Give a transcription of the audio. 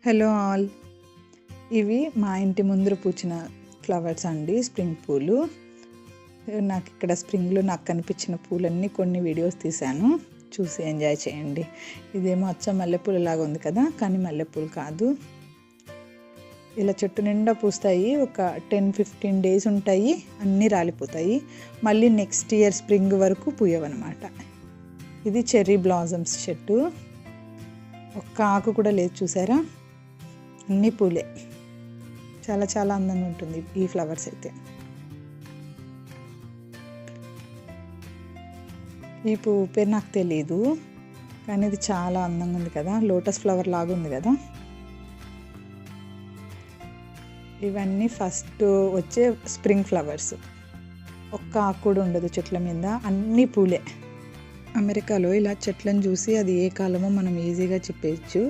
Hello all, ఇవి మా ఇంటి ముందర పూచిన ఫ్లవర్స్ అండి, స్ప్రింగ్ పూలు. నాకు ఇక్కడ స్ప్రింగ్లో నాకు కనిపించిన పూలన్నీ కొన్ని వీడియోస్ తీశాను, చూసి ఎంజాయ్ చేయండి. ఇదేమో అచ్చం మల్లెపూలు లాగా ఉంది కదా, కానీ మల్లెపూలు కాదు. ఇలా చెట్టు నిండా పూస్తాయి, ఒక 10-15 డేస్ ఉంటాయి, అన్నీ రాలిపోతాయి. మళ్ళీ నెక్స్ట్ ఇయర్ స్ప్రింగ్ వరకు పూయవన్నమాట. ఇది చెర్రీ బ్లాజమ్స్ చెట్టు, ఒక్క ఆకు కూడా లేదు, చూసారా? అన్ని పూలే. చాలా చాలా అందంగా ఉంటుంది ఈ ఫ్లవర్స్ అయితే. ఈ పువ్వు పేరు నాకు తెలీదు, కానీ ఇది చాలా అందంగా ఉంది కదా, లోటస్ ఫ్లవర్ లాగా ఉంది కదా. ఇవన్నీ ఫస్ట్ వచ్చే స్ప్రింగ్ ఫ్లవర్స్. ఒక్క ఆకు కూడా ఉండదు చెట్ల మీద, అన్ని పూలే. అమెరికాలో ఇలా చెట్లను చూసి అది ఏ కాలమో మనం ఈజీగా చెప్పేయచ్చు.